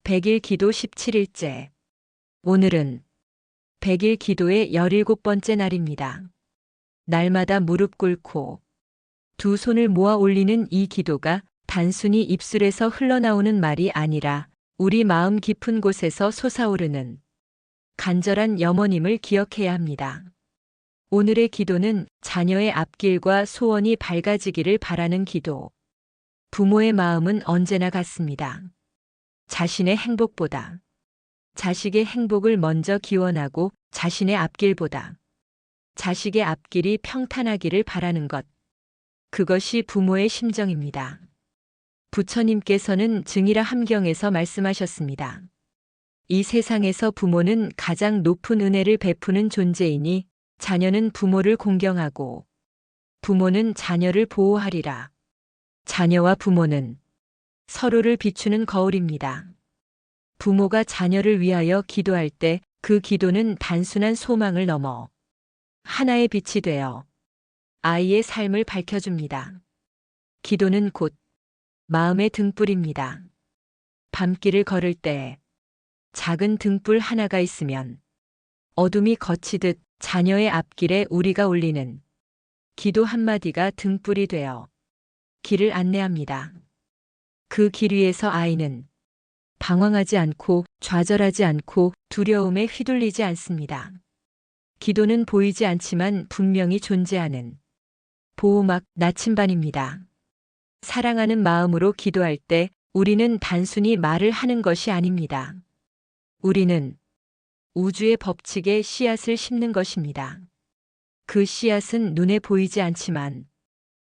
100일 기도 17일째. 오늘은 100일 기도의 17번째 날입니다. 날마다 무릎 꿇고 두 손을 모아 올리는 이 기도가 단순히 입술에서 흘러나오는 말이 아니라 우리 마음 깊은 곳에서 솟아오르는 간절한 염원임을 기억해야 합니다. 오늘의 기도는 자녀의 앞길과 소원이 밝아지기를 바라는 기도. 부모의 마음은 언제나 같습니다. 자신의 행복보다 자식의 행복을 먼저 기원하고 자신의 앞길보다 자식의 앞길이 평탄하기를 바라는 것. 그것이 부모의 심정입니다. 부처님께서는 증이라 함경에서 말씀하셨습니다. 이 세상에서 부모는 가장 높은 은혜를 베푸는 존재이니 자녀는 부모를 공경하고 부모는 자녀를 보호하리라. 자녀와 부모는 서로를 비추는 거울입니다. 부모가 자녀를 위하여 기도할 때 그 기도는 단순한 소망을 넘어 하나의 빛이 되어 아이의 삶을 밝혀줍니다. 기도는 곧 마음의 등불입니다. 밤길을 걸을 때 작은 등불 하나가 있으면 어둠이 걷히듯 자녀의 앞길에 우리가 올리는 기도 한마디가 등불이 되어 길을 안내합니다. 그 길 위에서 아이는 방황하지 않고 좌절하지 않고 두려움에 휘둘리지 않습니다. 기도는 보이지 않지만 분명히 존재하는 보호막 나침반입니다. 사랑하는 마음으로 기도할 때 우리는 단순히 말을 하는 것이 아닙니다. 우리는 우주의 법칙에 씨앗을 심는 것입니다. 그 씨앗은 눈에 보이지 않지만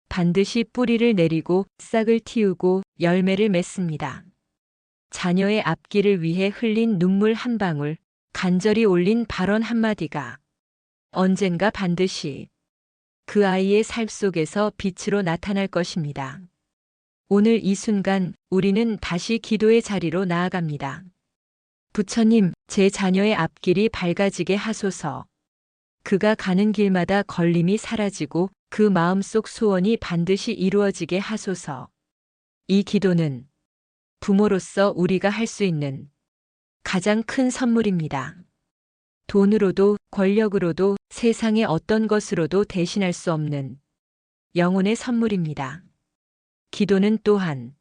반드시 뿌리를 내리고 싹을 틔우고 열매를 맺습니다. 자녀의 앞길을 위해 흘린 눈물 한 방울, 간절히 올린 발언 한마디가 언젠가 반드시 그 아이의 삶 속에서 빛으로 나타날 것입니다. 오늘 이 순간 우리는 다시 기도의 자리로 나아갑니다. 부처님, 제 자녀의 앞길이 밝아지게 하소서. 그가 가는 길마다 걸림이 사라지고 그 마음속 소원이 반드시 이루어지게 하소서. 이 기도는 부모로서 우리가 할 수 있는 가장 큰 선물입니다. 돈으로도 권력으로도 세상의 어떤 것으로도 대신할 수 없는 영혼의 선물입니다. 기도는 또한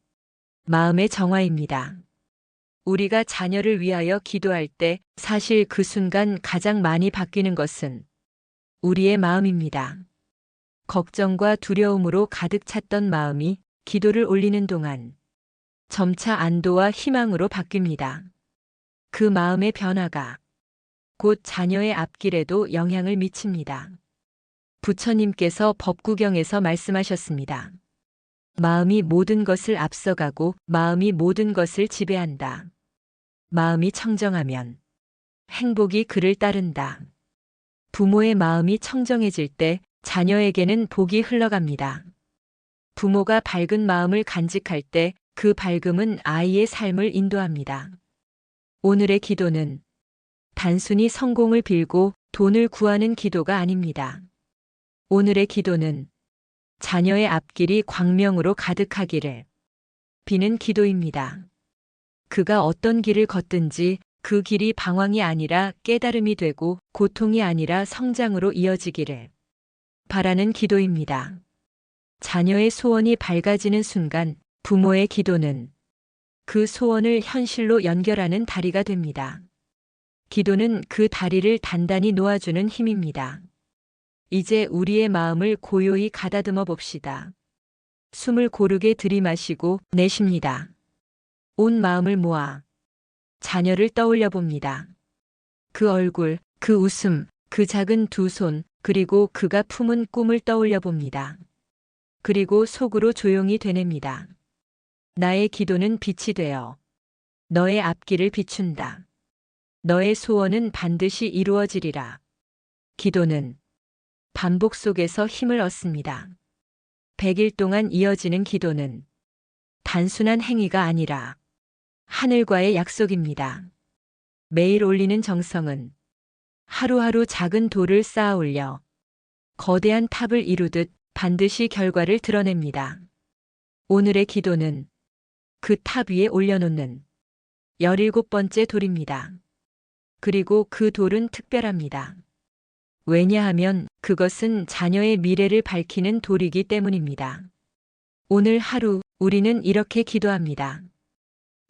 마음의 정화입니다. 우리가 자녀를 위하여 기도할 때 사실 그 순간 가장 많이 바뀌는 것은 우리의 마음입니다. 걱정과 두려움으로 가득 찼던 마음이 기도를 올리는 동안 점차 안도와 희망으로 바뀝니다. 그 마음의 변화가 곧 자녀의 앞길에도 영향을 미칩니다. 부처님께서 법구경에서 말씀하셨습니다. 마음이 모든 것을 앞서가고 마음이 모든 것을 지배한다. 마음이 청정하면 행복이 그를 따른다. 부모의 마음이 청정해질 때 자녀에게는 복이 흘러갑니다. 부모가 밝은 마음을 간직할 때 그 밝음은 아이의 삶을 인도합니다. 오늘의 기도는 단순히 성공을 빌고 돈을 구하는 기도가 아닙니다. 오늘의 기도는 자녀의 앞길이 광명으로 가득하기를 비는 기도입니다. 그가 어떤 길을 걷든지 그 길이 방황이 아니라 깨달음이 되고 고통이 아니라 성장으로 이어지기를 바라는 기도입니다. 자녀의 소원이 밝아지는 순간 부모의 기도는 그 소원을 현실로 연결하는 다리가 됩니다. 기도는 그 다리를 단단히 놓아주는 힘입니다. 이제 우리의 마음을 고요히 가다듬어 봅시다. 숨을 고르게 들이마시고 내쉽니다. 온 마음을 모아 자녀를 떠올려 봅니다. 그 얼굴, 그 웃음, 그 작은 두 손, 그리고 그가 품은 꿈을 떠올려 봅니다. 그리고 속으로 조용히 되냅니다. 나의 기도는 빛이 되어 너의 앞길을 비춘다. 너의 소원은 반드시 이루어지리라. 기도는 반복 속에서 힘을 얻습니다. 100일 동안 이어지는 기도는 단순한 행위가 아니라 하늘과의 약속입니다. 매일 올리는 정성은 하루하루 작은 돌을 쌓아 올려 거대한 탑을 이루듯 반드시 결과를 드러냅니다. 오늘의 기도는 그 탑 위에 올려놓는 17번째 돌입니다. 그리고 그 돌은 특별합니다. 왜냐하면 그것은 자녀의 미래를 밝히는 돌이기 때문입니다. 오늘 하루 우리는 이렇게 기도합니다.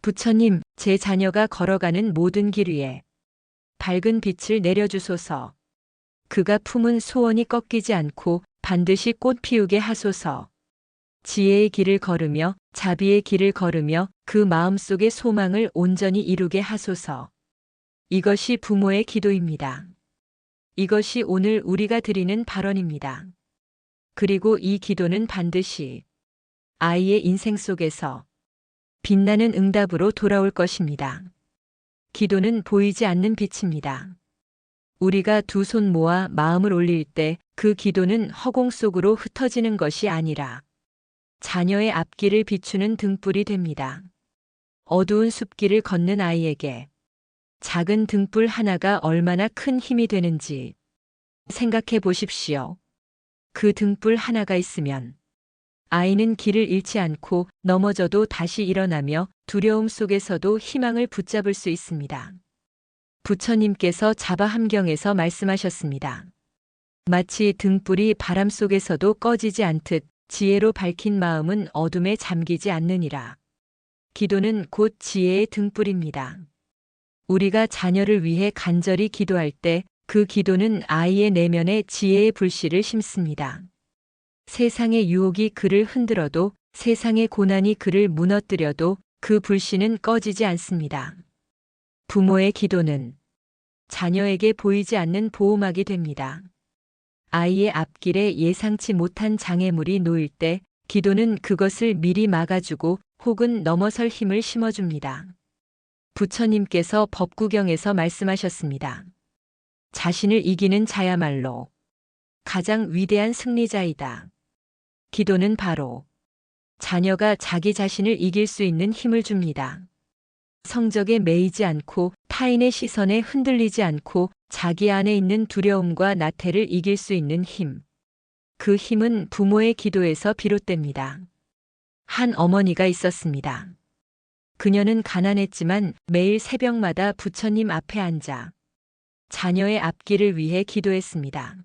부처님, 제 자녀가 걸어가는 모든 길 위에 밝은 빛을 내려주소서. 그가 품은 소원이 꺾이지 않고 반드시 꽃 피우게 하소서. 지혜의 길을 걸으며 자비의 길을 걸으며 그 마음속의 소망을 온전히 이루게 하소서. 이것이 부모의 기도입니다. 이것이 오늘 우리가 드리는 발언입니다. 그리고 이 기도는 반드시 아이의 인생 속에서 빛나는 응답으로 돌아올 것입니다. 기도는 보이지 않는 빛입니다. 우리가 두 손 모아 마음을 올릴 때 그 기도는 허공 속으로 흩어지는 것이 아니라 자녀의 앞길을 비추는 등불이 됩니다. 어두운 숲길을 걷는 아이에게 작은 등불 하나가 얼마나 큰 힘이 되는지 생각해 보십시오. 그 등불 하나가 있으면 아이는 길을 잃지 않고 넘어져도 다시 일어나며 두려움 속에서도 희망을 붙잡을 수 있습니다. 부처님께서 자바함경에서 말씀하셨습니다. 마치 등불이 바람 속에서도 꺼지지 않듯 지혜로 밝힌 마음은 어둠에 잠기지 않느니라. 기도는 곧 지혜의 등불입니다. 우리가 자녀를 위해 간절히 기도할 때 그 기도는 아이의 내면에 지혜의 불씨를 심습니다. 세상의 유혹이 그를 흔들어도 세상의 고난이 그를 무너뜨려도 그 불씨는 꺼지지 않습니다. 부모의 기도는 자녀에게 보이지 않는 보호막이 됩니다. 아이의 앞길에 예상치 못한 장애물이 놓일 때 기도는 그것을 미리 막아주고 혹은 넘어설 힘을 심어줍니다. 부처님께서 법구경에서 말씀하셨습니다. 자신을 이기는 자야말로 가장 위대한 승리자이다. 기도는 바로 자녀가 자기 자신을 이길 수 있는 힘을 줍니다. 성적에 매이지 않고 타인의 시선에 흔들리지 않고 자기 안에 있는 두려움과 나태를 이길 수 있는 힘. 그 힘은 부모의 기도에서 비롯됩니다. 한 어머니가 있었습니다. 그녀는 가난했지만 매일 새벽마다 부처님 앞에 앉아 자녀의 앞길을 위해 기도했습니다.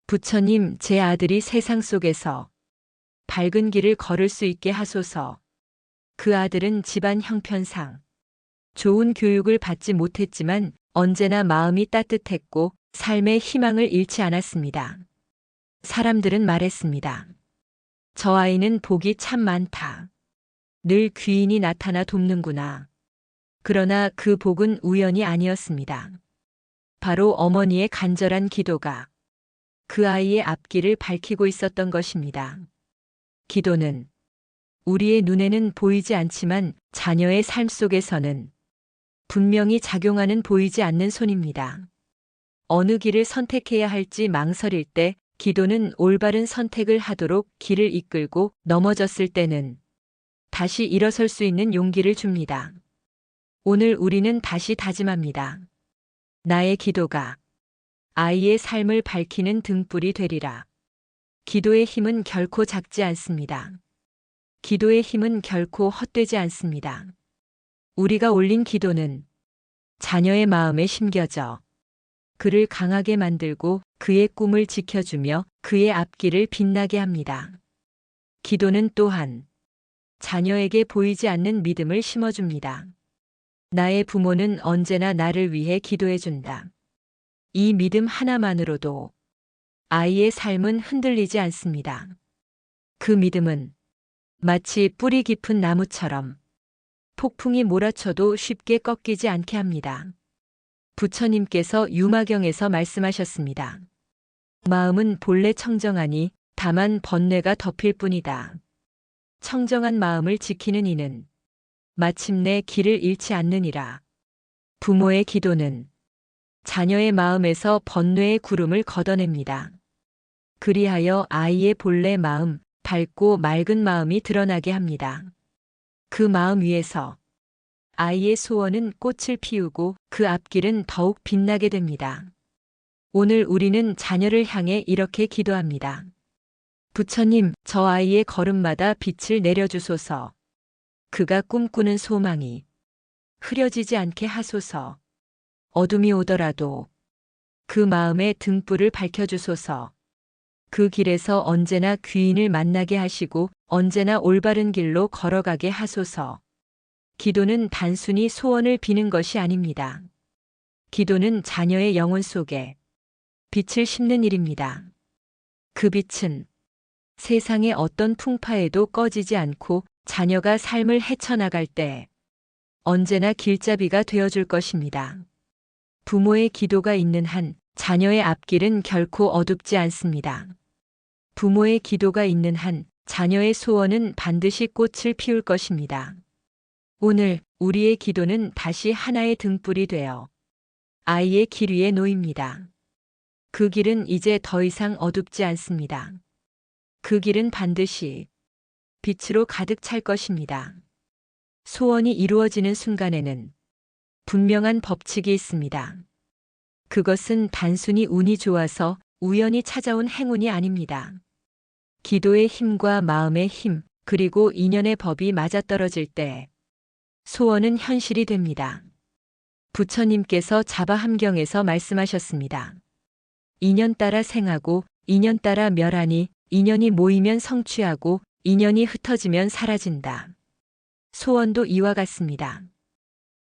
부처님, 제 아들이 세상 속에서 밝은 길을 걸을 수 있게 하소서. 그 아들은 집안 형편상 좋은 교육을 받지 못했지만 언제나 마음이 따뜻했고 삶의 희망을 잃지 않았습니다. 사람들은 말했습니다. 저 아이는 복이 참 많다. 늘 귀인이 나타나 돕는구나. 그러나 그 복은 우연이 아니었습니다. 바로 어머니의 간절한 기도가 그 아이의 앞길을 밝히고 있었던 것입니다. 기도는 우리의 눈에는 보이지 않지만 자녀의 삶 속에서는 분명히 작용하는 보이지 않는 손입니다. 어느 길을 선택해야 할지 망설일 때 기도는 올바른 선택을 하도록 길을 이끌고 넘어졌을 때는 다시 일어설 수 있는 용기를 줍니다. 오늘 우리는 다시 다짐합니다. 나의 기도가 아이의 삶을 밝히는 등불이 되리라. 기도의 힘은 결코 작지 않습니다. 기도의 힘은 결코 헛되지 않습니다. 우리가 올린 기도는 자녀의 마음에 심겨져 그를 강하게 만들고 그의 꿈을 지켜주며 그의 앞길을 빛나게 합니다. 기도는 또한 자녀에게 보이지 않는 믿음을 심어줍니다. 나의 부모는 언제나 나를 위해 기도해준다. 이 믿음 하나만으로도 아이의 삶은 흔들리지 않습니다. 그 믿음은 마치 뿌리 깊은 나무처럼 폭풍이 몰아쳐도 쉽게 꺾이지 않게 합니다. 부처님께서 유마경에서 말씀하셨습니다. 마음은 본래 청정하니 다만 번뇌가 덮일 뿐이다. 청정한 마음을 지키는 이는 마침내 길을 잃지 않느니라. 부모의 기도는 자녀의 마음에서 번뇌의 구름을 걷어냅니다. 그리하여 아이의 본래 마음, 밝고 맑은 마음이 드러나게 합니다. 그 마음 위에서 아이의 소원은 꽃을 피우고 그 앞길은 더욱 빛나게 됩니다. 오늘 우리는 자녀를 향해 이렇게 기도합니다. 부처님, 저 아이의 걸음마다 빛을 내려주소서. 그가 꿈꾸는 소망이 흐려지지 않게 하소서. 어둠이 오더라도 그 마음의 등불을 밝혀주소서. 그 길에서 언제나 귀인을 만나게 하시고 언제나 올바른 길로 걸어가게 하소서. 기도는 단순히 소원을 비는 것이 아닙니다. 기도는 자녀의 영혼 속에 빛을 심는 일입니다. 그 빛은 세상의 어떤 풍파에도 꺼지지 않고 자녀가 삶을 헤쳐나갈 때 언제나 길잡이가 되어줄 것입니다. 부모의 기도가 있는 한 자녀의 앞길은 결코 어둡지 않습니다. 부모의 기도가 있는 한 자녀의 소원은 반드시 꽃을 피울 것입니다. 오늘 우리의 기도는 다시 하나의 등불이 되어 아이의 길 위에 놓입니다. 그 길은 이제 더 이상 어둡지 않습니다. 그 길은 반드시 빛으로 가득 찰 것입니다. 소원이 이루어지는 순간에는 분명한 법칙이 있습니다. 그것은 단순히 운이 좋아서 우연히 찾아온 행운이 아닙니다. 기도의 힘과 마음의 힘, 그리고 인연의 법이 맞아떨어질 때 소원은 현실이 됩니다. 부처님께서 자바함경에서 말씀하셨습니다. 인연 따라 생하고 인연 따라 멸하니 인연이 모이면 성취하고 인연이 흩어지면 사라진다. 소원도 이와 같습니다.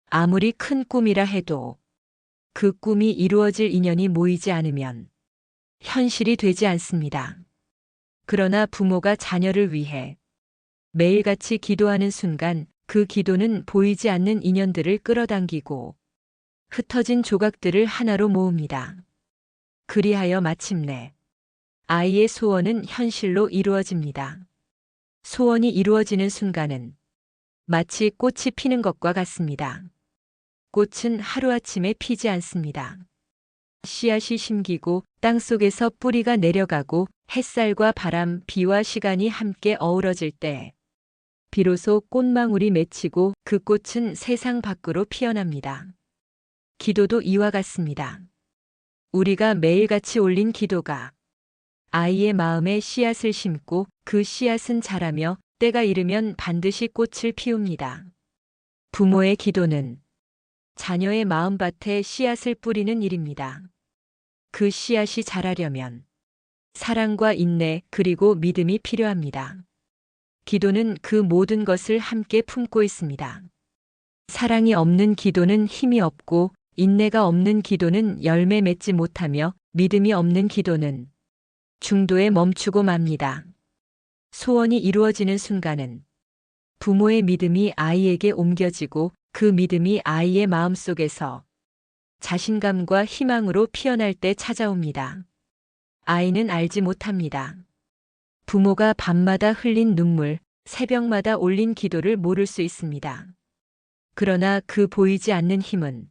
아무리 큰 꿈이라 해도 그 꿈이 이루어질 인연이 모이지 않으면 현실이 되지 않습니다. 그러나 부모가 자녀를 위해 매일같이 기도하는 순간 그 기도는 보이지 않는 인연들을 끌어당기고 흩어진 조각들을 하나로 모읍니다. 그리하여 마침내 아이의 소원은 현실로 이루어집니다. 소원이 이루어지는 순간은 마치 꽃이 피는 것과 같습니다. 꽃은 하루아침에 피지 않습니다. 씨앗이 심기고 땅속에서 뿌리가 내려가고 햇살과 바람, 비와 시간이 함께 어우러질 때 비로소 꽃망울이 맺히고 그 꽃은 세상 밖으로 피어납니다. 기도도 이와 같습니다. 우리가 매일같이 올린 기도가 아이의 마음에 씨앗을 심고 그 씨앗은 자라며 때가 이르면 반드시 꽃을 피웁니다. 부모의 기도는 자녀의 마음밭에 씨앗을 뿌리는 일입니다. 그 씨앗이 자라려면 사랑과 인내 그리고 믿음이 필요합니다. 기도는 그 모든 것을 함께 품고 있습니다. 사랑이 없는 기도는 힘이 없고 인내가 없는 기도는 열매 맺지 못하며 믿음이 없는 기도는 중도에 멈추고 맙니다. 소원이 이루어지는 순간은 부모의 믿음이 아이에게 옮겨지고 그 믿음이 아이의 마음속에서 자신감과 희망으로 피어날 때 찾아옵니다. 아이는 알지 못합니다. 부모가 밤마다 흘린 눈물, 새벽마다 올린 기도를 모를 수 있습니다. 그러나 그 보이지 않는 힘은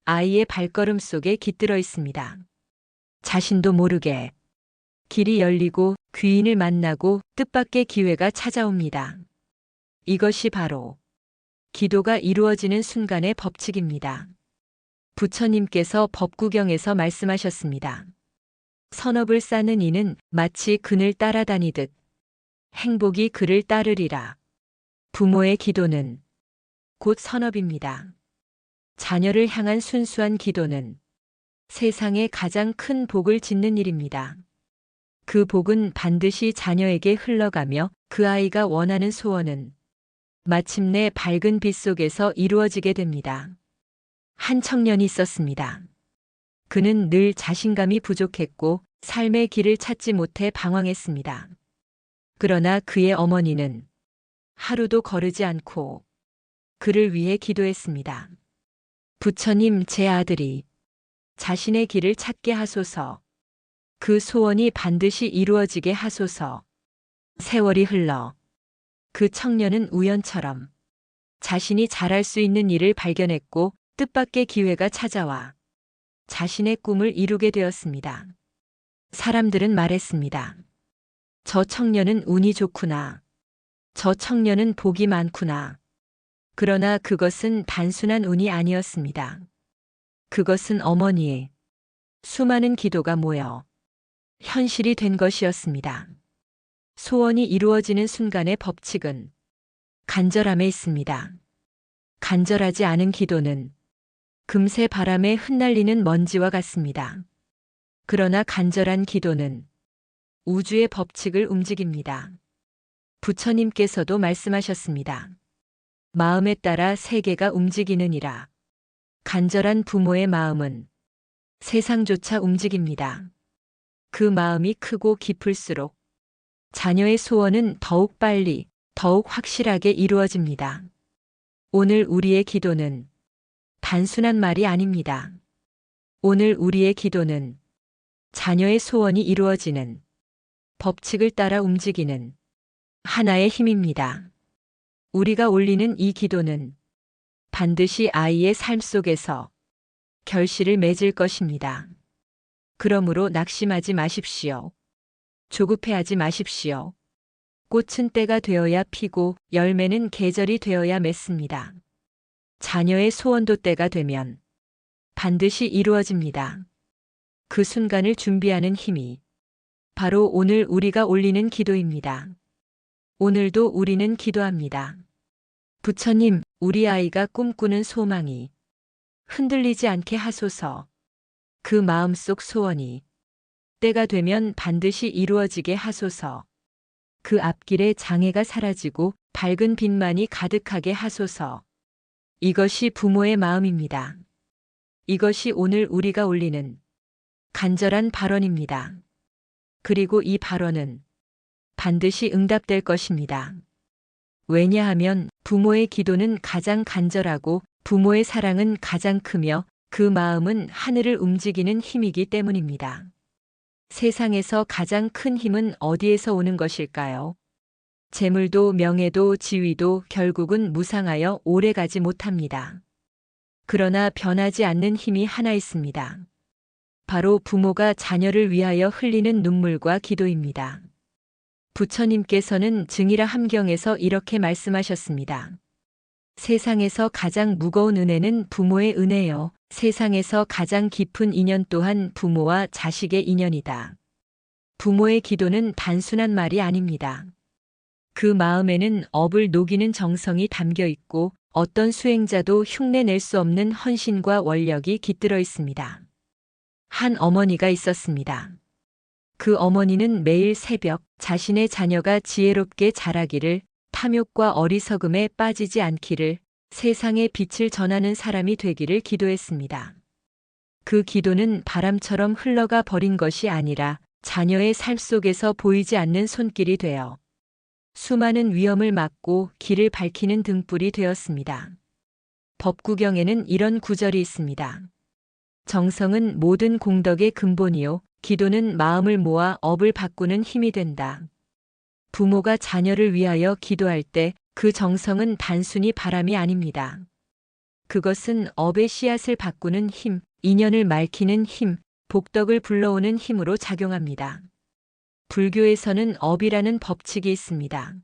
아이의 발걸음 속에 깃들어 있습니다. 자신도 모르게 길이 열리고 귀인을 만나고 뜻밖의 기회가 찾아옵니다. 이것이 바로 기도가 이루어지는 순간의 법칙입니다. 부처님께서 법구경에서 말씀하셨습니다. 선업을 쌓는 이는 마치 그늘 따라다니듯 행복이 그를 따르리라. 부모의 기도는 곧 선업입니다. 자녀를 향한 순수한 기도는 세상에 가장 큰 복을 짓는 일입니다. 그 복은 반드시 자녀에게 흘러가며 그 아이가 원하는 소원은 마침내 밝은 빛 속에서 이루어지게 됩니다. 한 청년이 있었습니다. 그는 늘 자신감이 부족했고 삶의 길을 찾지 못해 방황했습니다. 그러나 그의 어머니는 하루도 거르지 않고 그를 위해 기도했습니다. 부처님, 제 아들이 자신의 길을 찾게 하소서. 그 소원이 반드시 이루어지게 하소서. 세월이 흘러 그 청년은 우연처럼 자신이 잘할 수 있는 일을 발견했고 뜻밖의 기회가 찾아와 자신의 꿈을 이루게 되었습니다. 사람들은 말했습니다. 저 청년은 운이 좋구나. 저 청년은 복이 많구나. 그러나 그것은 단순한 운이 아니었습니다. 그것은 어머니의 수많은 기도가 모여 현실이 된 것이었습니다. 소원이 이루어지는 순간의 법칙은 간절함에 있습니다. 간절하지 않은 기도는 금세 바람에 흩날리는 먼지와 같습니다. 그러나 간절한 기도는 우주의 법칙을 움직입니다. 부처님께서도 말씀하셨습니다. 마음에 따라 세계가 움직이느니라. 간절한 부모의 마음은 세상조차 움직입니다. 그 마음이 크고 깊을수록 자녀의 소원은 더욱 빨리, 더욱 확실하게 이루어집니다. 오늘 우리의 기도는 단순한 말이 아닙니다. 오늘 우리의 기도는 자녀의 소원이 이루어지는 법칙을 따라 움직이는 하나의 힘입니다. 우리가 올리는 이 기도는 반드시 아이의 삶 속에서 결실을 맺을 것입니다. 그러므로 낙심하지 마십시오. 조급해하지 마십시오. 꽃은 때가 되어야 피고 열매는 계절이 되어야 맺습니다. 자녀의 소원도 때가 되면 반드시 이루어집니다. 그 순간을 준비하는 힘이 바로 오늘 우리가 올리는 기도입니다. 오늘도 우리는 기도합니다. 부처님, 우리 아이가 꿈꾸는 소망이 흔들리지 않게 하소서. 그 마음속 소원이 때가 되면 반드시 이루어지게 하소서. 그 앞길에 장애가 사라지고 밝은 빛만이 가득하게 하소서. 이것이 부모의 마음입니다. 이것이 오늘 우리가 올리는 간절한 발언입니다. 그리고 이 발언은 반드시 응답될 것입니다. 왜냐하면 부모의 기도는 가장 간절하고 부모의 사랑은 가장 크며 그 마음은 하늘을 움직이는 힘이기 때문입니다. 세상에서 가장 큰 힘은 어디에서 오는 것일까요? 재물도 명예도 지위도 결국은 무상하여 오래가지 못합니다. 그러나 변하지 않는 힘이 하나 있습니다. 바로 부모가 자녀를 위하여 흘리는 눈물과 기도입니다. 부처님께서는 증이라 함경에서 이렇게 말씀하셨습니다. 세상에서 가장 무거운 은혜는 부모의 은혜요. 세상에서 가장 깊은 인연 또한 부모와 자식의 인연이다. 부모의 기도는 단순한 말이 아닙니다. 그 마음에는 업을 녹이는 정성이 담겨 있고 어떤 수행자도 흉내낼 수 없는 헌신과 원력이 깃들어 있습니다. 한 어머니가 있었습니다. 그 어머니는 매일 새벽 자신의 자녀가 지혜롭게 자라기를, 탐욕과 어리석음에 빠지지 않기를, 세상에 빛을 전하는 사람이 되기를 기도했습니다. 그 기도는 바람처럼 흘러가 버린 것이 아니라 자녀의 삶 속에서 보이지 않는 손길이 되어 수많은 위험을 막고 길을 밝히는 등불이 되었습니다. 법구경에는 이런 구절이 있습니다. 정성은 모든 공덕의 근본이요. 기도는 마음을 모아 업을 바꾸는 힘이 된다. 부모가 자녀를 위하여 기도할 때 그 정성은 단순히 바람이 아닙니다. 그것은 업의 씨앗을 바꾸는 힘, 인연을 맑히는 힘, 복덕을 불러오는 힘으로 작용합니다. 불교에서는 업이라는 법칙이 있습니다.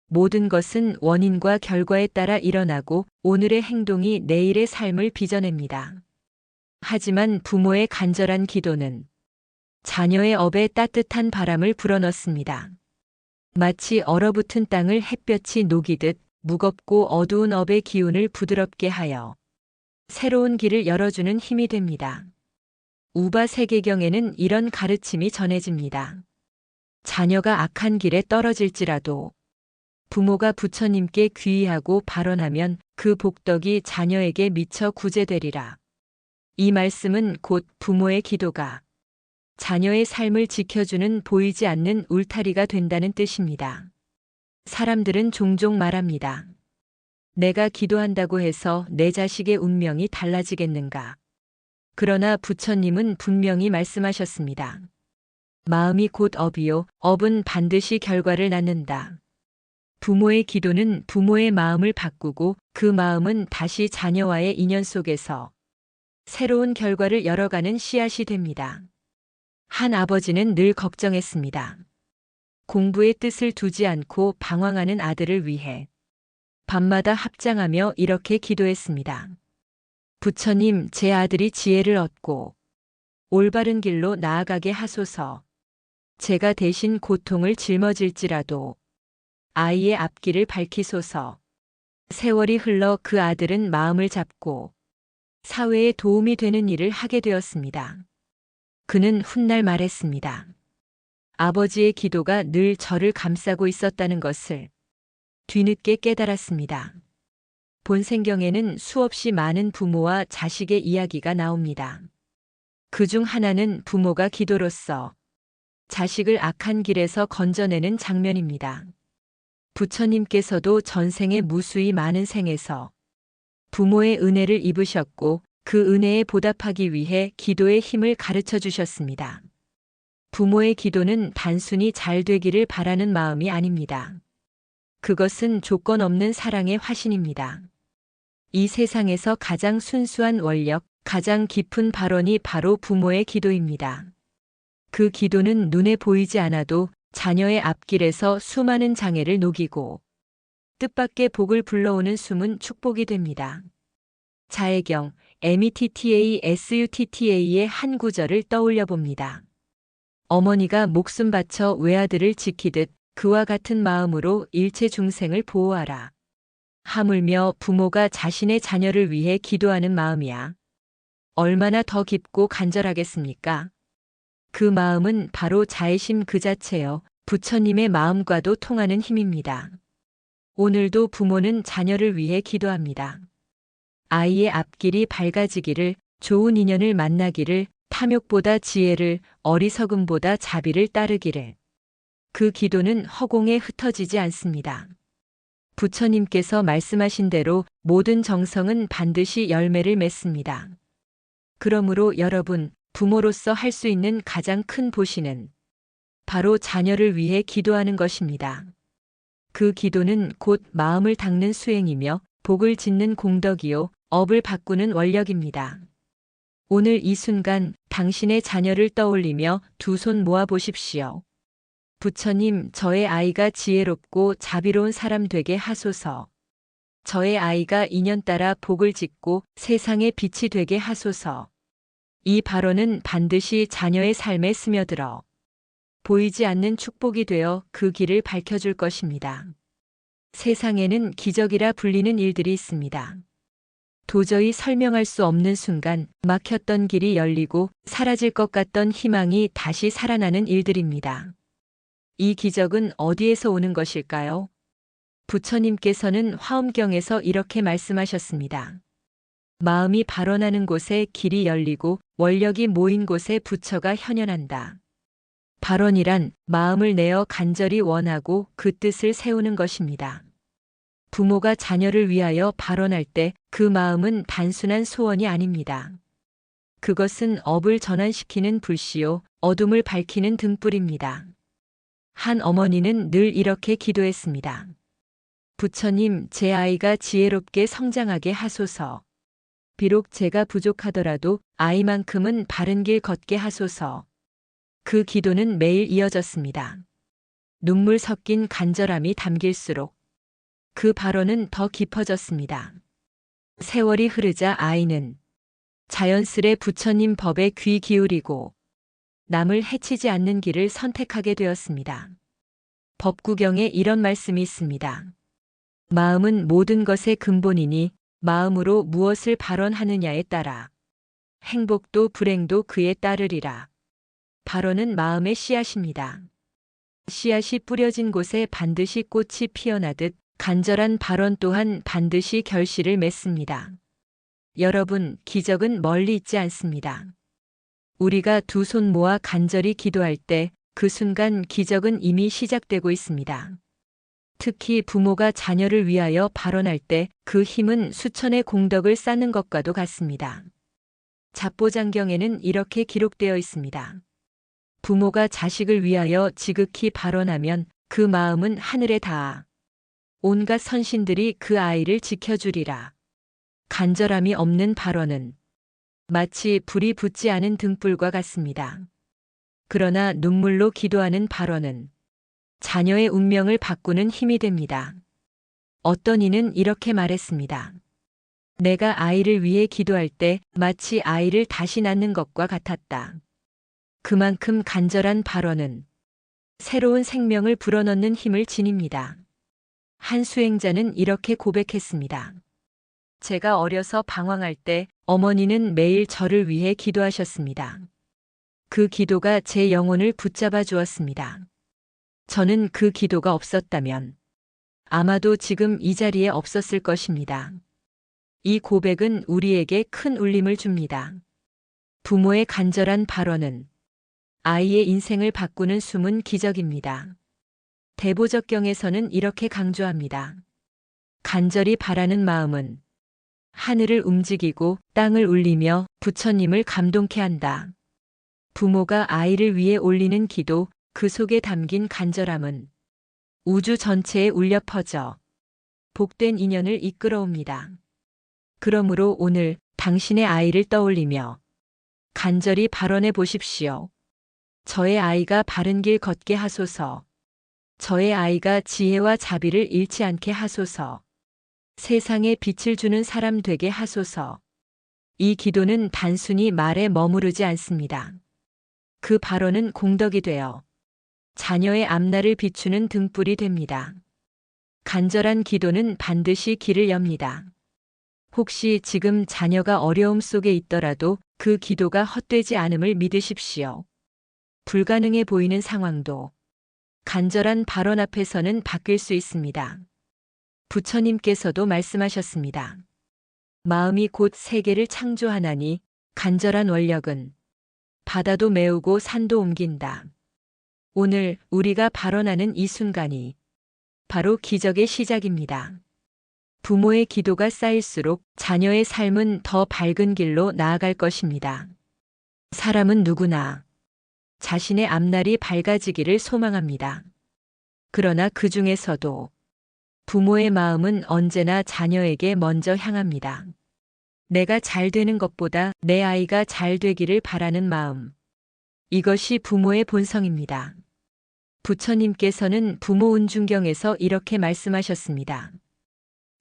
모든 것은 원인과 결과에 따라 일어나고 오늘의 행동이 내일의 삶을 빚어냅니다. 하지만 부모의 간절한 기도는 자녀의 업에 따뜻한 바람을 불어넣습니다. 마치 얼어붙은 땅을 햇볕이 녹이듯 무겁고 어두운 업의 기운을 부드럽게 하여 새로운 길을 열어주는 힘이 됩니다. 우바 세계경에는 이런 가르침이 전해집니다. 자녀가 악한 길에 떨어질지라도 부모가 부처님께 귀의하고 발언하면 그 복덕이 자녀에게 미쳐 구제되리라. 이 말씀은 곧 부모의 기도가 자녀의 삶을 지켜주는 보이지 않는 울타리가 된다는 뜻입니다. 사람들은 종종 말합니다. 내가 기도한다고 해서 내 자식의 운명이 달라지겠는가? 그러나 부처님은 분명히 말씀하셨습니다. 마음이 곧 업이요, 업은 반드시 결과를 낳는다. 부모의 기도는 부모의 마음을 바꾸고 그 마음은 다시 자녀와의 인연 속에서 새로운 결과를 열어가는 씨앗이 됩니다. 한 아버지는 늘 걱정했습니다. 공부에 뜻을 두지 않고 방황하는 아들을 위해 밤마다 합장하며 이렇게 기도했습니다. 부처님, 제 아들이 지혜를 얻고 올바른 길로 나아가게 하소서. 제가 대신 고통을 짊어질지라도 아이의 앞길을 밝히소서. 세월이 흘러 그 아들은 마음을 잡고 사회에 도움이 되는 일을 하게 되었습니다. 그는 훗날 말했습니다. 아버지의 기도가 늘 저를 감싸고 있었다는 것을 뒤늦게 깨달았습니다. 본생경에는 수없이 많은 부모와 자식의 이야기가 나옵니다. 그중 하나는 부모가 기도로써 자식을 악한 길에서 건져내는 장면입니다. 부처님께서도 전생에 무수히 많은 생에서 부모의 은혜를 입으셨고 그 은혜에 보답하기 위해 기도의 힘을 가르쳐 주셨습니다. 부모의 기도는 단순히 잘 되기를 바라는 마음이 아닙니다. 그것은 조건 없는 사랑의 화신입니다. 이 세상에서 가장 순수한 원력, 가장 깊은 발언이 바로 부모의 기도입니다. 그 기도는 눈에 보이지 않아도 자녀의 앞길에서 수많은 장애를 녹이고 뜻밖의 복을 불러오는 숨은 축복이 됩니다. 자애경, METTA SUTTA의 한 구절을 떠올려 봅니다. 어머니가 목숨 바쳐 외아들을 지키듯 그와 같은 마음으로 일체 중생을 보호하라. 하물며 부모가 자신의 자녀를 위해 기도하는 마음이야 얼마나 더 깊고 간절하겠습니까? 그 마음은 바로 자애심 그 자체여 부처님의 마음과도 통하는 힘입니다. 오늘도 부모는 자녀를 위해 기도합니다. 아이의 앞길이 밝아지기를, 좋은 인연을 만나기를, 탐욕보다 지혜를, 어리석음보다 자비를 따르기를. 그 기도는 허공에 흩어지지 않습니다. 부처님께서 말씀하신 대로 모든 정성은 반드시 열매를 맺습니다. 그러므로 여러분, 부모로서 할 수 있는 가장 큰 보시는 바로 자녀를 위해 기도하는 것입니다. 그 기도는 곧 마음을 닦는 수행이며 복을 짓는 공덕이요, 업을 바꾸는 원력입니다. 오늘 이 순간 당신의 자녀를 떠올리며 두 손 모아 보십시오. 부처님, 저의 아이가 지혜롭고 자비로운 사람 되게 하소서. 저의 아이가 인연 따라 복을 짓고 세상의 빛이 되게 하소서. 이 발언은 반드시 자녀의 삶에 스며들어 보이지 않는 축복이 되어 그 길을 밝혀줄 것입니다. 세상에는 기적이라 불리는 일들이 있습니다. 도저히 설명할 수 없는 순간 막혔던 길이 열리고 사라질 것 같던 희망이 다시 살아나는 일들입니다. 이 기적은 어디에서 오는 것일까요? 부처님께서는 화엄경에서 이렇게 말씀하셨습니다. 마음이 발원하는 곳에 길이 열리고 원력이 모인 곳에 부처가 현현한다. 발원이란 마음을 내어 간절히 원하고 그 뜻을 세우는 것입니다. 부모가 자녀를 위하여 발원할 때 그 마음은 단순한 소원이 아닙니다. 그것은 업을 전환시키는 불씨요, 어둠을 밝히는 등불입니다. 한 어머니는 늘 이렇게 기도했습니다. 부처님, 제 아이가 지혜롭게 성장하게 하소서. 비록 제가 부족하더라도 아이만큼은 바른 길 걷게 하소서. 그 기도는 매일 이어졌습니다. 눈물 섞인 간절함이 담길수록 그 발언은 더 깊어졌습니다. 세월이 흐르자 아이는 자연스레 부처님 법에 귀 기울이고 남을 해치지 않는 길을 선택하게 되었습니다. 법구경에 이런 말씀이 있습니다. 마음은 모든 것의 근본이니 마음으로 무엇을 발언하느냐에 따라 행복도 불행도 그에 따르리라. 발언은 마음의 씨앗입니다. 씨앗이 뿌려진 곳에 반드시 꽃이 피어나듯 간절한 발언 또한 반드시 결실을 맺습니다. 여러분, 기적은 멀리 있지 않습니다. 우리가 두 손 모아 간절히 기도할 때 그 순간 기적은 이미 시작되고 있습니다. 특히 부모가 자녀를 위하여 발언할 때 그 힘은 수천의 공덕을 쌓는 것과도 같습니다. 잡보장경에는 이렇게 기록되어 있습니다. 부모가 자식을 위하여 지극히 발언하면 그 마음은 하늘에 닿아 온갖 선신들이 그 아이를 지켜주리라. 간절함이 없는 발언은 마치 불이 붙지 않은 등불과 같습니다. 그러나 눈물로 기도하는 발언은 자녀의 운명을 바꾸는 힘이 됩니다. 어떤 이는 이렇게 말했습니다. 내가 아이를 위해 기도할 때 마치 아이를 다시 낳는 것과 같았다. 그만큼 간절한 발언은 새로운 생명을 불어넣는 힘을 지닙니다. 한 수행자는 이렇게 고백했습니다. 제가 어려서 방황할 때 어머니는 매일 저를 위해 기도하셨습니다. 그 기도가 제 영혼을 붙잡아 주었습니다. 저는 그 기도가 없었다면 아마도 지금 이 자리에 없었을 것입니다. 이 고백은 우리에게 큰 울림을 줍니다. 부모의 간절한 발언은 아이의 인생을 바꾸는 숨은 기적입니다. 대보적경에서는 이렇게 강조합니다. 간절히 바라는 마음은 하늘을 움직이고 땅을 울리며 부처님을 감동케 한다. 부모가 아이를 위해 올리는 기도, 그 속에 담긴 간절함은 우주 전체에 울려 퍼져 복된 인연을 이끌어옵니다. 그러므로 오늘 당신의 아이를 떠올리며 간절히 발언해 보십시오. 저의 아이가 바른 길 걷게 하소서. 저의 아이가 지혜와 자비를 잃지 않게 하소서. 세상에 빛을 주는 사람 되게 하소서. 이 기도는 단순히 말에 머무르지 않습니다. 그 발언은 공덕이 되어 자녀의 앞날을 비추는 등불이 됩니다. 간절한 기도는 반드시 길을 엽니다. 혹시 지금 자녀가 어려움 속에 있더라도 그 기도가 헛되지 않음을 믿으십시오. 불가능해 보이는 상황도 간절한 발언 앞에서는 바뀔 수 있습니다. 부처님께서도 말씀하셨습니다. 마음이 곧 세계를 창조하나니 간절한 원력은 바다도 메우고 산도 옮긴다. 오늘 우리가 발언하는 이 순간이 바로 기적의 시작입니다. 부모의 기도가 쌓일수록 자녀의 삶은 더 밝은 길로 나아갈 것입니다. 사람은 누구나 자신의 앞날이 밝아지기를 소망합니다. 그러나 그 중에서도 부모의 마음은 언제나 자녀에게 먼저 향합니다. 내가 잘 되는 것보다 내 아이가 잘 되기를 바라는 마음. 이것이 부모의 본성입니다. 부처님께서는 부모 운중경에서 이렇게 말씀하셨습니다.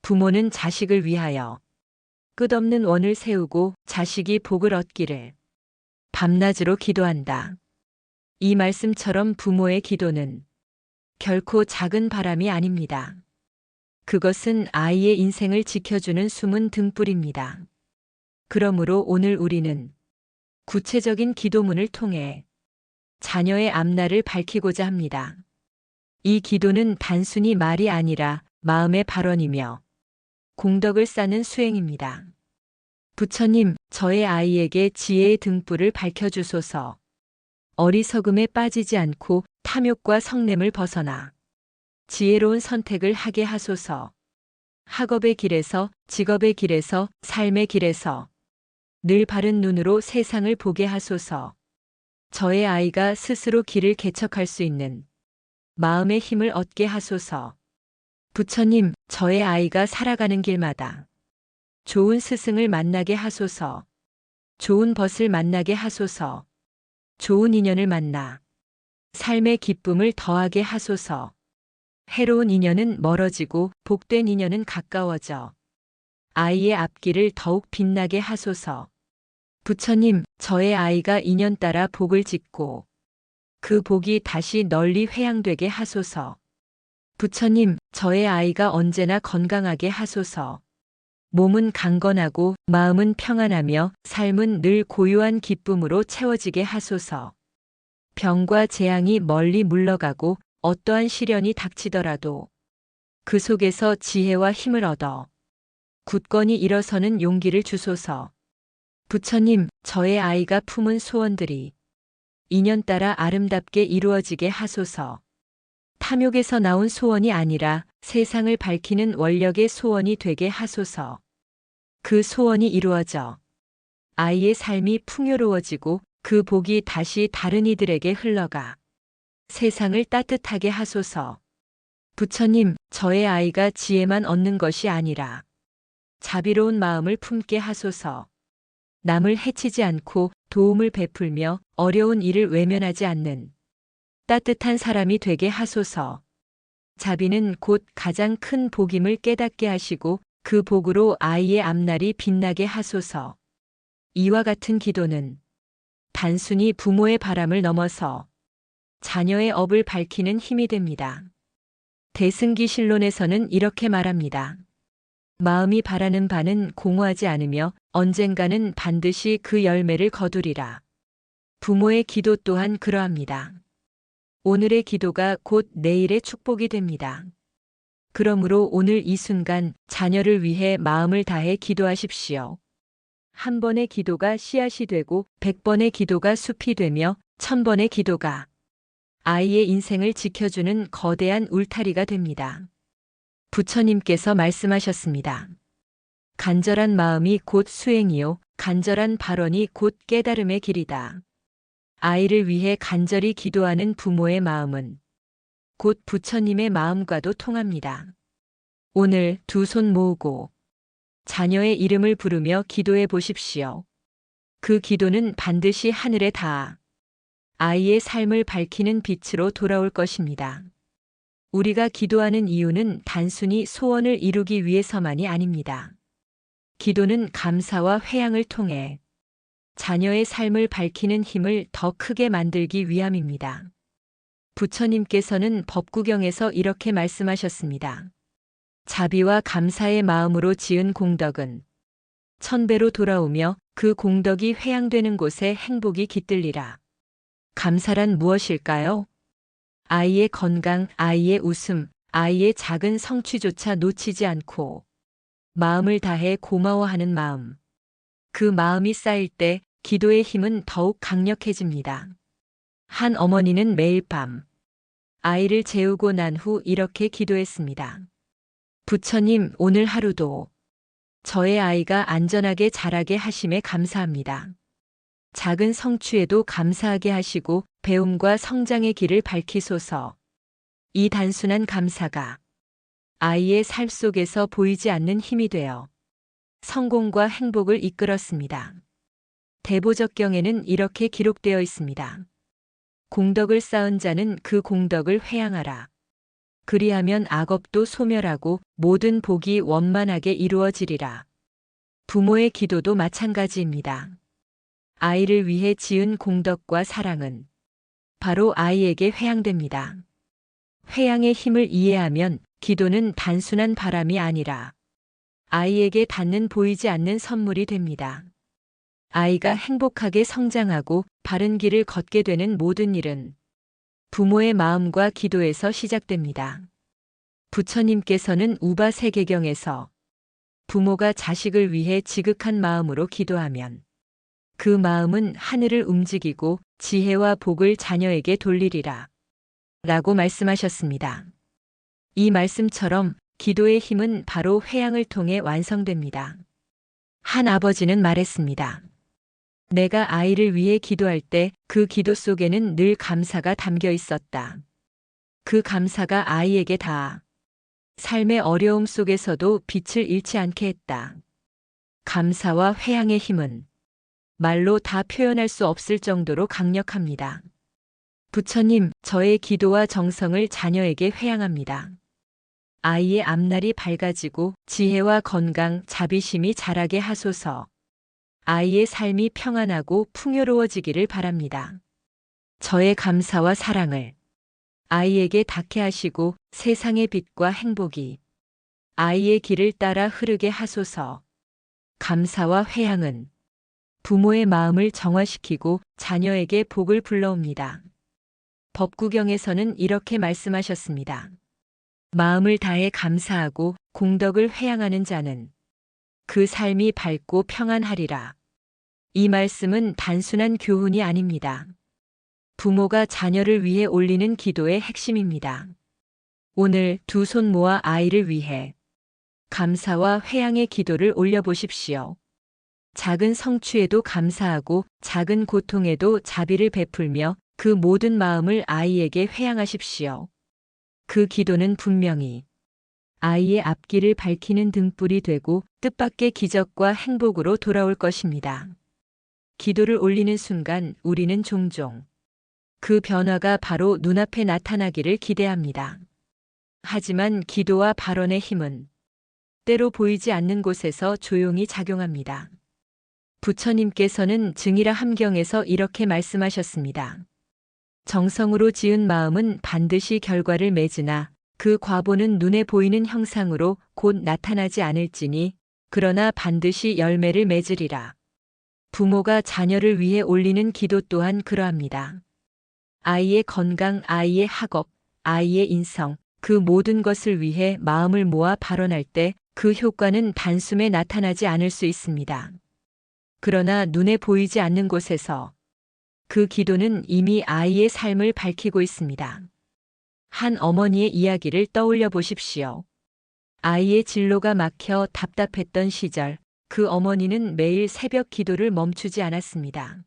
부모는 자식을 위하여 끝없는 원을 세우고 자식이 복을 얻기를 밤낮으로 기도한다. 이 말씀처럼 부모의 기도는 결코 작은 바람이 아닙니다. 그것은 아이의 인생을 지켜주는 숨은 등불입니다. 그러므로 오늘 우리는 구체적인 기도문을 통해 자녀의 앞날을 밝히고자 합니다. 이 기도는 단순히 말이 아니라 마음의 발언이며 공덕을 쌓는 수행입니다. 부처님, 저의 아이에게 지혜의 등불을 밝혀주소서. 어리석음에 빠지지 않고 탐욕과 성냄을 벗어나 지혜로운 선택을 하게 하소서. 학업의 길에서, 직업의 길에서, 삶의 길에서 늘 바른 눈으로 세상을 보게 하소서. 저의 아이가 스스로 길을 개척할 수 있는 마음의 힘을 얻게 하소서. 부처님, 저의 아이가 살아가는 길마다 좋은 스승을 만나게 하소서. 좋은 벗을 만나게 하소서. 좋은 인연을 만나 삶의 기쁨을 더하게 하소서. 해로운 인연은 멀어지고 복된 인연은 가까워져 아이의 앞길을 더욱 빛나게 하소서. 부처님, 저의 아이가 인연 따라 복을 짓고 그 복이 다시 널리 회양되게 하소서. 부처님, 저의 아이가 언제나 건강하게 하소서. 몸은 강건하고 마음은 평안하며 삶은 늘 고요한 기쁨으로 채워지게 하소서. 병과 재앙이 멀리 물러가고 어떠한 시련이 닥치더라도 그 속에서 지혜와 힘을 얻어 굳건히 일어서는 용기를 주소서. 부처님, 저의 아이가 품은 소원들이 인연 따라 아름답게 이루어지게 하소서. 탐욕에서 나온 소원이 아니라 세상을 밝히는 원력의 소원이 되게 하소서. 그 소원이 이루어져 아이의 삶이 풍요로워지고 그 복이 다시 다른 이들에게 흘러가 세상을 따뜻하게 하소서. 부처님, 저의 아이가 지혜만 얻는 것이 아니라 자비로운 마음을 품게 하소서. 남을 해치지 않고 도움을 베풀며 어려운 일을 외면하지 않는 따뜻한 사람이 되게 하소서. 자비는 곧 가장 큰 복임을 깨닫게 하시고 그 복으로 아이의 앞날이 빛나게 하소서. 이와 같은 기도는 단순히 부모의 바람을 넘어서 자녀의 업을 밝히는 힘이 됩니다. 대승기실론에서는 이렇게 말합니다. 마음이 바라는 바는 공허하지 않으며 언젠가는 반드시 그 열매를 거두리라. 부모의 기도 또한 그러합니다. 오늘의 기도가 곧 내일의 축복이 됩니다. 그러므로 오늘 이 순간 자녀를 위해 마음을 다해 기도하십시오. 한 번의 기도가 씨앗이 되고 100번의 기도가 숲이 되며 1000번의 기도가 아이의 인생을 지켜주는 거대한 울타리가 됩니다. 부처님께서 말씀하셨습니다. 간절한 마음이 곧 수행이요, 간절한 발언이 곧 깨달음의 길이다. 아이를 위해 간절히 기도하는 부모의 마음은 곧 부처님의 마음과도 통합니다. 오늘 두 손 모으고 자녀의 이름을 부르며 기도해 보십시오. 그 기도는 반드시 하늘에 닿아 아이의 삶을 밝히는 빛으로 돌아올 것입니다. 우리가 기도하는 이유는 단순히 소원을 이루기 위해서만이 아닙니다. 기도는 감사와 회양을 통해 자녀의 삶을 밝히는 힘을 더 크게 만들기 위함입니다. 부처님께서는 법구경에서 이렇게 말씀하셨습니다. 자비와 감사의 마음으로 지은 공덕은 1000배로 돌아오며 그 공덕이 회양되는 곳에 행복이 깃들리라. 감사란 무엇일까요? 아이의 건강, 아이의 웃음, 아이의 작은 성취조차 놓치지 않고 마음을 다해 고마워하는 마음. 그 마음이 쌓일 때 기도의 힘은 더욱 강력해집니다. 한 어머니는 매일 밤 아이를 재우고 난 후 이렇게 기도했습니다. 부처님, 오늘 하루도 저의 아이가 안전하게 자라게 하심에 감사합니다. 작은 성취에도 감사하게 하시고 배움과 성장의 길을 밝히소서. 이 단순한 감사가 아이의 삶 속에서 보이지 않는 힘이 되어 성공과 행복을 이끌었습니다. 대보적경에는 이렇게 기록되어 있습니다. 공덕을 쌓은 자는 그 공덕을 회양하라. 그리하면 악업도 소멸하고 모든 복이 원만하게 이루어지리라. 부모의 기도도 마찬가지입니다. 아이를 위해 지은 공덕과 사랑은 바로 아이에게 회양됩니다. 회양의 힘을 이해하면 기도는 단순한 바람이 아니라 아이에게 닿는 보이지 않는 선물이 됩니다. 아이가 행복하게 성장하고 바른 길을 걷게 되는 모든 일은 부모의 마음과 기도에서 시작됩니다. 부처님께서는 우바세계경에서 부모가 자식을 위해 지극한 마음으로 기도하면 그 마음은 하늘을 움직이고 지혜와 복을 자녀에게 돌리리라 라고 말씀하셨습니다. 이 말씀처럼 기도의 힘은 바로 회양을 통해 완성됩니다. 한 아버지는 말했습니다. 내가 아이를 위해 기도할 때 그 기도 속에는 늘 감사가 담겨 있었다. 그 감사가 아이에게 닿아 삶의 어려움 속에서도 빛을 잃지 않게 했다. 감사와 회양의 힘은 말로 다 표현할 수 없을 정도로 강력합니다. 부처님, 저의 기도와 정성을 자녀에게 회양합니다. 아이의 앞날이 밝아지고 지혜와 건강, 자비심이 자라게 하소서. 아이의 삶이 평안하고 풍요로워지기를 바랍니다. 저의 감사와 사랑을 아이에게 닿게 하시고 세상의 빛과 행복이 아이의 길을 따라 흐르게 하소서. 감사와 회양은 부모의 마음을 정화시키고 자녀에게 복을 불러옵니다. 법구경에서는 이렇게 말씀하셨습니다. 마음을 다해 감사하고 공덕을 회양하는 자는 그 삶이 밝고 평안하리라. 이 말씀은 단순한 교훈이 아닙니다. 부모가 자녀를 위해 올리는 기도의 핵심입니다. 오늘 두 손 모아 아이를 위해 감사와 회양의 기도를 올려보십시오. 작은 성취에도 감사하고 작은 고통에도 자비를 베풀며 그 모든 마음을 아이에게 회양하십시오. 그 기도는 분명히 아이의 앞길을 밝히는 등불이 되고 뜻밖의 기적과 행복으로 돌아올 것입니다. 기도를 올리는 순간 우리는 종종 그 변화가 바로 눈앞에 나타나기를 기대합니다. 하지만 기도와 발언의 힘은 때로 보이지 않는 곳에서 조용히 작용합니다. 부처님께서는 증이라 함경에서 이렇게 말씀하셨습니다. 정성으로 지은 마음은 반드시 결과를 맺으나 그 과보는 눈에 보이는 형상으로 곧 나타나지 않을지니 그러나 반드시 열매를 맺으리라. 부모가 자녀를 위해 올리는 기도 또한 그러합니다. 아이의 건강, 아이의 학업, 아이의 인성, 그 모든 것을 위해 마음을 모아 발언할 때 그 효과는 단숨에 나타나지 않을 수 있습니다. 그러나 눈에 보이지 않는 곳에서 그 기도는 이미 아이의 삶을 밝히고 있습니다. 한 어머니의 이야기를 떠올려 보십시오. 아이의 진로가 막혀 답답했던 시절, 그 어머니는 매일 새벽 기도를 멈추지 않았습니다.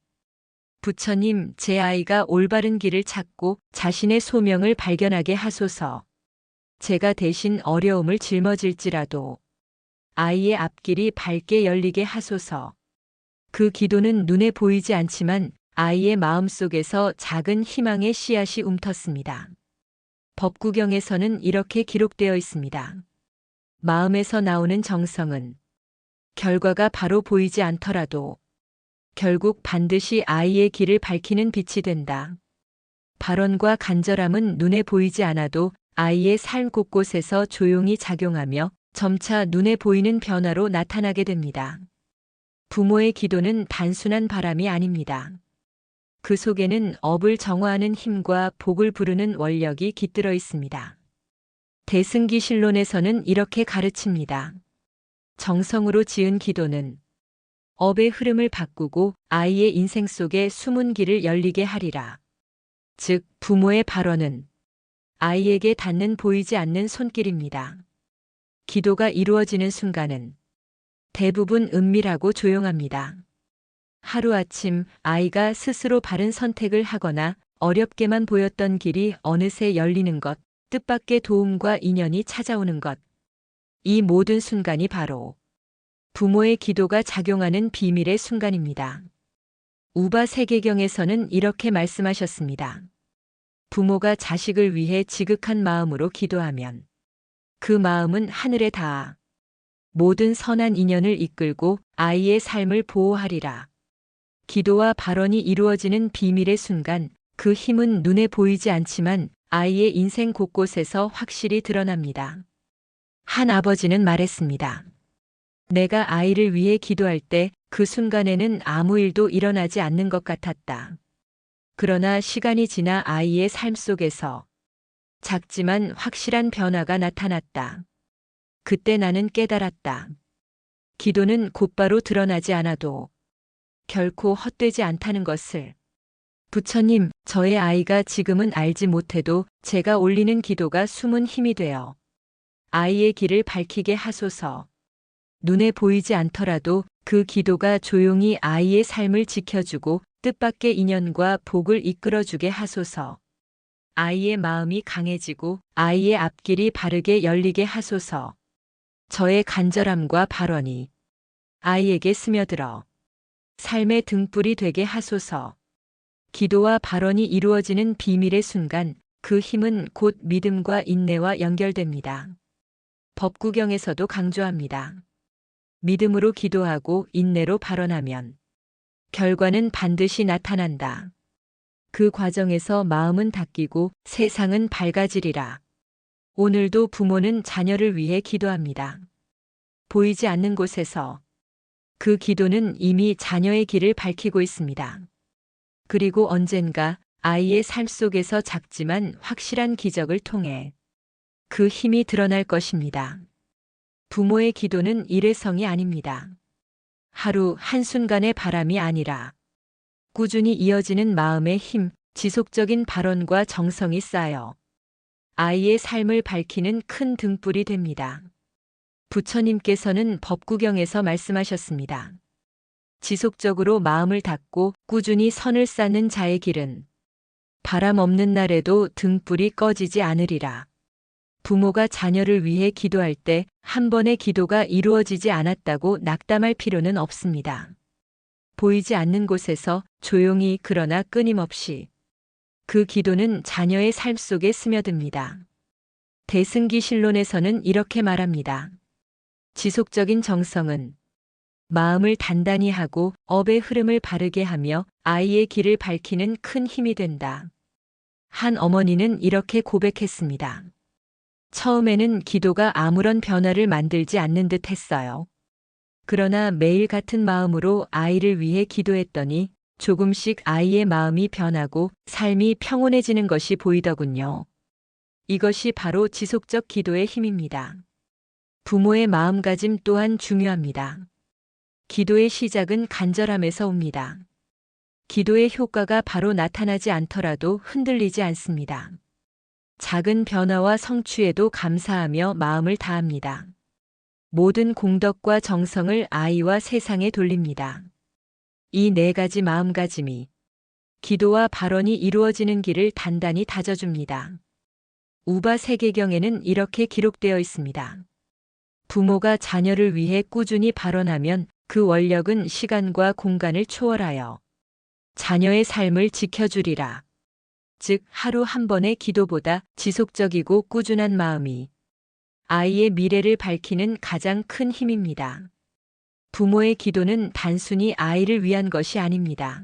부처님, 제 아이가 올바른 길을 찾고 자신의 소명을 발견하게 하소서. 제가 대신 어려움을 짊어질지라도 아이의 앞길이 밝게 열리게 하소서. 그 기도는 눈에 보이지 않지만 아이의 마음속에서 작은 희망의 씨앗이 움텄습니다. 법구경에서는 이렇게 기록되어 있습니다. 마음에서 나오는 정성은 결과가 바로 보이지 않더라도 결국 반드시 아이의 길을 밝히는 빛이 된다. 발언과 간절함은 눈에 보이지 않아도 아이의 삶 곳곳에서 조용히 작용하며 점차 눈에 보이는 변화로 나타나게 됩니다. 부모의 기도는 단순한 바람이 아닙니다. 그 속에는 업을 정화하는 힘과 복을 부르는 원력이 깃들어 있습니다. 대승기실론에서는 이렇게 가르칩니다. 정성으로 지은 기도는 업의 흐름을 바꾸고 아이의 인생 속에 숨은 길을 열리게 하리라. 즉, 부모의 발언은 아이에게 닿는 보이지 않는 손길입니다. 기도가 이루어지는 순간은 대부분 은밀하고 조용합니다. 하루아침 아이가 스스로 바른 선택을 하거나 어렵게만 보였던 길이 어느새 열리는 것, 뜻밖의 도움과 인연이 찾아오는 것. 이 모든 순간이 바로 부모의 기도가 작용하는 비밀의 순간입니다. 우바 세계경에서는 이렇게 말씀하셨습니다. 부모가 자식을 위해 지극한 마음으로 기도하면 그 마음은 하늘에 닿아 모든 선한 인연을 이끌고 아이의 삶을 보호하리라. 기도와 발언이 이루어지는 비밀의 순간, 그 힘은 눈에 보이지 않지만 아이의 인생 곳곳에서 확실히 드러납니다. 한 아버지는 말했습니다. 내가 아이를 위해 기도할 때 그 순간에는 아무 일도 일어나지 않는 것 같았다. 그러나 시간이 지나 아이의 삶 속에서 작지만 확실한 변화가 나타났다. 그때 나는 깨달았다. 기도는 곧바로 드러나지 않아도 결코 헛되지 않다는 것을. 부처님, 저의 아이가 지금은 알지 못해도 제가 올리는 기도가 숨은 힘이 되어 아이의 길을 밝히게 하소서. 눈에 보이지 않더라도 그 기도가 조용히 아이의 삶을 지켜주고 뜻밖의 인연과 복을 이끌어주게 하소서. 아이의 마음이 강해지고 아이의 앞길이 바르게 열리게 하소서. 저의 간절함과 발언이 아이에게 스며들어 삶의 등불이 되게 하소서. 기도와 발언이 이루어지는 비밀의 순간, 그 힘은 곧 믿음과 인내와 연결됩니다. 법구경에서도 강조합니다. 믿음으로 기도하고 인내로 발언하면 결과는 반드시 나타난다. 그 과정에서 마음은 닦이고 세상은 밝아지리라. 오늘도 부모는 자녀를 위해 기도합니다. 보이지 않는 곳에서 그 기도는 이미 자녀의 길을 밝히고 있습니다. 그리고 언젠가 아이의 삶 속에서 작지만 확실한 기적을 통해 그 힘이 드러날 것입니다. 부모의 기도는 일회성이 아닙니다. 하루 한순간의 바람이 아니라 꾸준히 이어지는 마음의 힘, 지속적인 발언과 정성이 쌓여 아이의 삶을 밝히는 큰 등불이 됩니다. 부처님께서는 법구경에서 말씀하셨습니다. 지속적으로 마음을 닫고 꾸준히 선을 쌓는 자의 길은 바람 없는 날에도 등불이 꺼지지 않으리라. 부모가 자녀를 위해 기도할 때 한 번의 기도가 이루어지지 않았다고 낙담할 필요는 없습니다. 보이지 않는 곳에서 조용히 그러나 끊임없이 그 기도는 자녀의 삶 속에 스며듭니다. 대승기실론에서는 이렇게 말합니다. 지속적인 정성은 마음을 단단히 하고 업의 흐름을 바르게 하며 아이의 길을 밝히는 큰 힘이 된다. 한 어머니는 이렇게 고백했습니다. 처음에는 기도가 아무런 변화를 만들지 않는 듯 했어요. 그러나 매일 같은 마음으로 아이를 위해 기도했더니 조금씩 아이의 마음이 변하고 삶이 평온해지는 것이 보이더군요. 이것이 바로 지속적 기도의 힘입니다. 부모의 마음가짐 또한 중요합니다. 기도의 시작은 간절함에서 옵니다. 기도의 효과가 바로 나타나지 않더라도 흔들리지 않습니다. 작은 변화와 성취에도 감사하며 마음을 다합니다. 모든 공덕과 정성을 아이와 세상에 돌립니다. 이 네 가지 마음가짐이 기도와 발언이 이루어지는 길을 단단히 다져줍니다. 우바 세계경에는 이렇게 기록되어 있습니다. 부모가 자녀를 위해 꾸준히 발언하면 그 원력은 시간과 공간을 초월하여 자녀의 삶을 지켜주리라. 즉, 하루 한 번의 기도보다 지속적이고 꾸준한 마음이 아이의 미래를 밝히는 가장 큰 힘입니다. 부모의 기도는 단순히 아이를 위한 것이 아닙니다.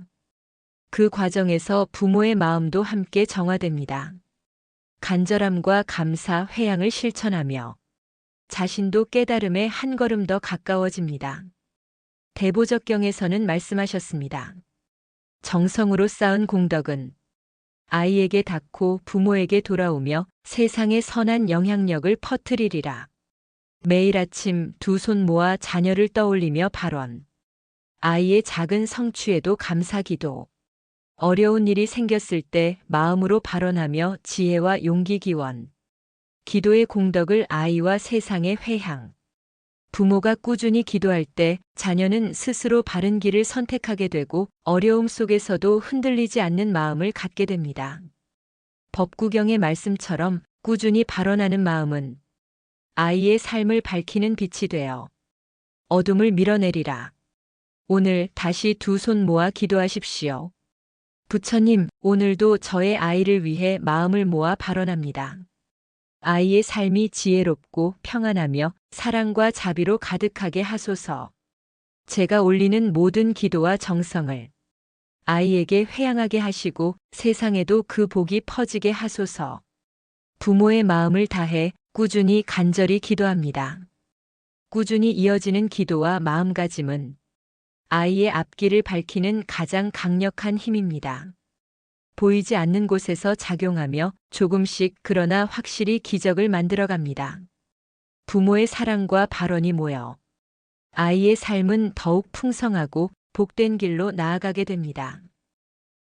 그 과정에서 부모의 마음도 함께 정화됩니다. 간절함과 감사, 회양을 실천하며 자신도 깨달음에 한 걸음 더 가까워집니다. 대보적경에서는 말씀하셨습니다. 정성으로 쌓은 공덕은 아이에게 닿고 부모에게 돌아오며 세상에 선한 영향력을 퍼뜨리리라. 매일 아침 두 손 모아 자녀를 떠올리며 발언. 아이의 작은 성취에도 감사기도. 어려운 일이 생겼을 때 마음으로 발언하며 지혜와 용기 기원. 기도의 공덕을 아이와 세상에 회향. 부모가 꾸준히 기도할 때 자녀는 스스로 바른 길을 선택하게 되고 어려움 속에서도 흔들리지 않는 마음을 갖게 됩니다. 법구경의 말씀처럼 꾸준히 발언하는 마음은 아이의 삶을 밝히는 빛이 되어 어둠을 밀어내리라. 오늘 다시 두 손 모아 기도하십시오. 부처님, 오늘도 저의 아이를 위해 마음을 모아 발언합니다. 아이의 삶이 지혜롭고 평안하며 사랑과 자비로 가득하게 하소서. 제가 올리는 모든 기도와 정성을 아이에게 회양하게 하시고 세상에도 그 복이 퍼지게 하소서. 부모의 마음을 다해 꾸준히 간절히 기도합니다. 꾸준히 이어지는 기도와 마음가짐은 아이의 앞길을 밝히는 가장 강력한 힘입니다. 보이지 않는 곳에서 작용하며 조금씩 그러나 확실히 기적을 만들어갑니다. 부모의 사랑과 발언이 모여 아이의 삶은 더욱 풍성하고 복된 길로 나아가게 됩니다.